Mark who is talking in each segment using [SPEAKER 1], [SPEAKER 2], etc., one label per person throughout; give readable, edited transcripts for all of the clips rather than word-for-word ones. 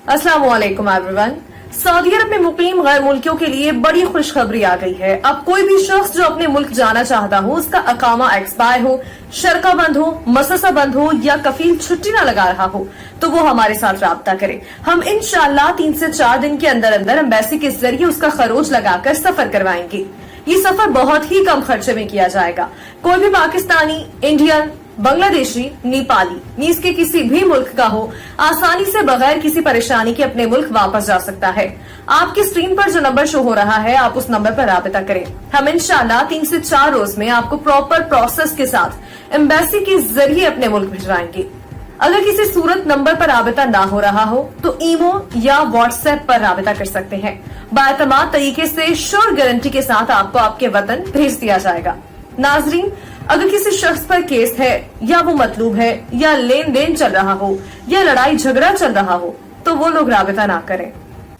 [SPEAKER 1] अस्सलाम वालेकुम everyone. Saudi अरब में मुकीम गैर मुल्कियों के लिए बड़ी खुशखबरी आ गई है। अब कोई भी शख्स जो अपने मुल्क जाना चाहता हो, उसका अकामा एक्सपायर हो, शरका बंद हो, मससा बंद हो या कफील छुट्टी न लगा रहा हो, तो वो हमारे साथ राब्ता करे। हम इंशाअल्लाह 3 से 4 दिन के अंदर अंदर एम्बेसी के जरिए उसका खरोज लगाकर सफर करवाएंगे। ये सफर बहुत ही कम खर्चे में किया जाएगा। कोई भी पाकिस्तानी, इंडियन, बांग्लादेशी, नेपाली नीज के किसी भी मुल्क का हो, आसानी से बगैर किसी परेशानी के अपने मुल्क वापस जा सकता है। आपकी स्क्रीन पर जो नंबर शो हो रहा है, आप उस नंबर पर राब्ता करें। हम इंशाअल्लाह 3 से 4 रोज में आपको प्रॉपर प्रोसेस के साथ एम्बेसी के जरिए अपने मुल्क भिजवाएंगे। अगर किसी सूरत नंबर पर राब्ता ना हो रहा हो तो ईमो या व्हाट्सएप पर राब्ता कर सकते हैं। बाएतमाद तरीके से श्योर गारंटी के साथ आपको आपके वतन भेज दिया जाएगा। नाजरीन, अगर किसी शख्स पर केस है या वो मतलूब है या लेन देन चल रहा हो या लड़ाई झगड़ा चल रहा हो, तो वो लोग राब्ता ना करें।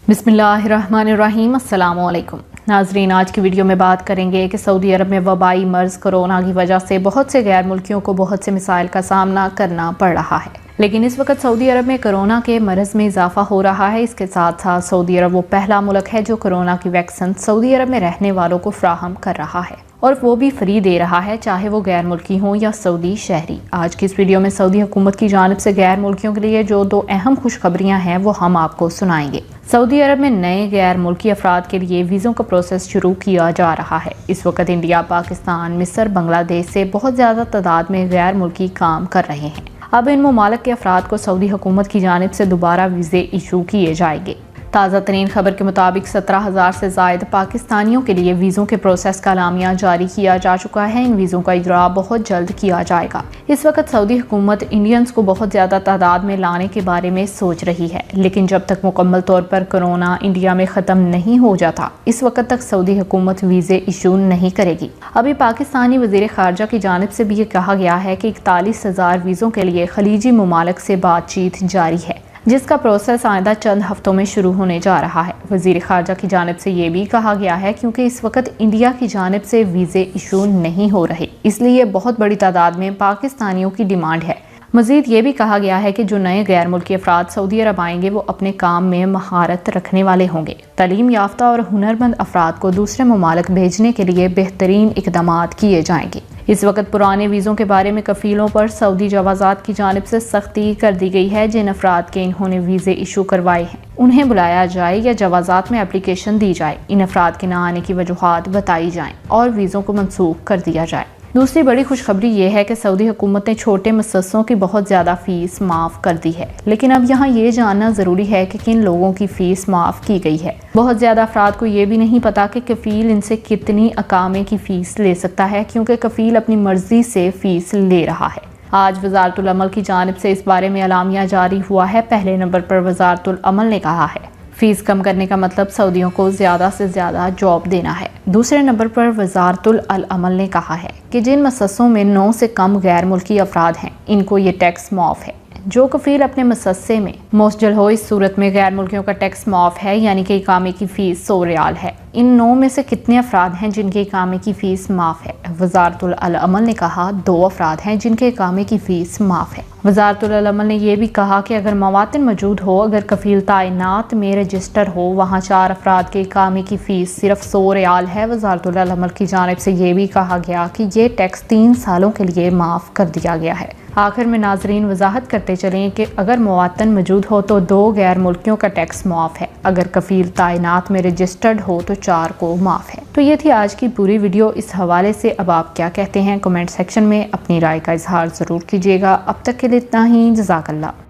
[SPEAKER 2] बिस्मिल्लाहिर्रहमानिर्रहीम। अस्सलाम वालेकुम नाजरीन, आज की वीडियो में बात करेंगे कि सऊदी अरब में वबाई मर्ज कोरोना की वजह से बहुत से गैर मुल्कियों को बहुत से मसाइल का सामना करना पड़ रहा है। लेकिन इस वक्त सऊदी अरब में कोरोना के मर्ज में इजाफा हो रहा है। इसके साथ साथ सऊदी अरब वो पहला मुल्क है जो कोरोना की वैक्सीन सऊदी अरब में रहने वालों को फ्राहम कर रहा है, और वो भी फ्री दे रहा है, चाहे वो गैर मुल्की हो या सऊदी शहरी। आज की इस वीडियो में सऊदी हुकूमत की जानिब से गैर मुल्कियों के लिए जो 2 अहम खुशखबरियां हैं वो हम आपको सुनाएंगे। सऊदी अरब में नए गैर मुल्की अफराद के लिए वीज़ों का प्रोसेस शुरू किया जा रहा है। इस वक्त इंडिया, पाकिस्तान, मिस्र, बांग्लादेश से बहुत ज़्यादा तादाद में गैर मुल्की काम कर रहे हैं। अब इन ममालिक के अफराद को सऊदी हुकूमत की जानिब से दोबारा वीज़े इशू किए जाएंगे। ताज़ा तरीन खबर के मुताबिक 17,000 से ज़ायद पाकिस्तानियों के लिए वीज़ों के प्रोसेस का एलामिया जारी किया जा चुका है। इन वीज़ों का इजरा बहुत जल्द किया जाएगा। इस वक्त सऊदी हुकूमत इंडियंस को बहुत ज़्यादा तादाद में लाने के बारे में सोच रही है, लेकिन जब तक मुकम्मल तौर पर कोरोना इंडिया में ख़त्म नहीं हो जाता, इस वक्त तक सऊदी हुकूमत वीज़े इशू नहीं करेगी। अभी पाकिस्तानी वज़ीर ख़ारजा की जानिब से भी ये कहा गया है कि 41,000 वीज़ों के लिए खलीजी ममालिक से बातचीत जारी है, जिसका प्रोसेस आइंदा चंद हफ्तों में शुरू होने जा रहा है। वज़ीर ख़ारजा की जानिब से ये भी कहा गया है क्योंकि इस वक्त इंडिया की जानिब से वीज़े इशू नहीं हो रहे, इसलिए बहुत बड़ी तादाद में पाकिस्तानियों की डिमांड है। मज़ीद ये भी कहा गया है कि जो नए गैर मुल्की अफराद सऊदी अरब आएंगे वो अपने काम में महारत रखने वाले होंगे। तालीम याफ्ता और हुनरमंद अफराद को दूसरे ममालिक भेजने के लिए बेहतरीन इक़दामात किए जाएंगे। इस वक्त पुराने वीज़ों के बारे में कफ़ीलों पर सऊदी जवाज़ात की जानिब से सख्ती कर दी गई है। जिन अफराद के इन्होंने वीज़े इशू करवाए हैं उन्हें बुलाया जाए या जवाज़ात में एप्लीकेशन दी जाए। इन अफराद के न आने की वजूहात बताई जाएँ और वीज़ों को मनसूख कर दिया जाए। दूसरी बड़ी खुशखबरी ये है कि सऊदी हुकूमत ने छोटे मुसस्सों की बहुत ज़्यादा फ़ीस माफ़ कर दी है। लेकिन अब यहाँ ये जानना ज़रूरी है कि किन लोगों की फ़ीस माफ़ की गई है। बहुत ज़्यादा अफराद को ये भी नहीं पता कि कफ़ील इनसे कितनी अकामे की फ़ीस ले सकता है, क्योंकि कफ़ील अपनी मर्ज़ी से फ़ीस ले रहा है। आज वज़ारतुल अमल की जानिब से इस बारे में एलामिया जारी हुआ है। पहले नंबर पर वज़ारतुल अमल ने कहा है फीस कम करने का मतलब सऊदियों को ज़्यादा से ज़्यादा जॉब देना है। दूसरे नंबर पर वज़ारतुल अमल ने कहा है कि जिन मसस्सों में 9 से कम गैर मुल्की अफराद हैं, इनको ये टैक्स माफ़ है। जो कफ़ील अपने मसस्से में मोस्टल हो, इस सूरत में गैर मुल्कियों का टैक्स माफ़ है, यानी कि इकामे की फ़ीस 100 रियाल है। इन 9 में से कितने अफराद हैं जिनके इकामे की फ़ीस माफ़ है? वज़ारतुल अमल ने कहा 2 अफराद हैं जिनके इकामे की फ़ीस माफ़ है। वज़ारतुल अमल ने यह भी कहा कि अगर मवातिन मौजूद हो, अगर कफ़ील तैनात में रजिस्टर हो, वहाँ 4 अफराद के इकामे की फ़ीस सिर्फ 100 रियाल है। वज़ारतुल अमल की जानिब से ये भी कहा गया कि ये टैक्स 3 सालों के लिए माफ़ कर दिया गया है। आखिर में नाजरीन वजाहत करते चलें कि अगर मवातन मौजूद हो तो 2 गैर मुल्कियों का टैक्स माफ़ है। अगर कफ़ील तैनात में रजिस्टर्ड हो तो 4 को माफ़ है। तो ये थी आज की पूरी वीडियो। इस हवाले से अब आप क्या कहते हैं? कमेंट सेक्शन में अपनी राय का इजहार ज़रूर कीजिएगा। अब तक के लिए इतना ही। जज़ाकल्लाह।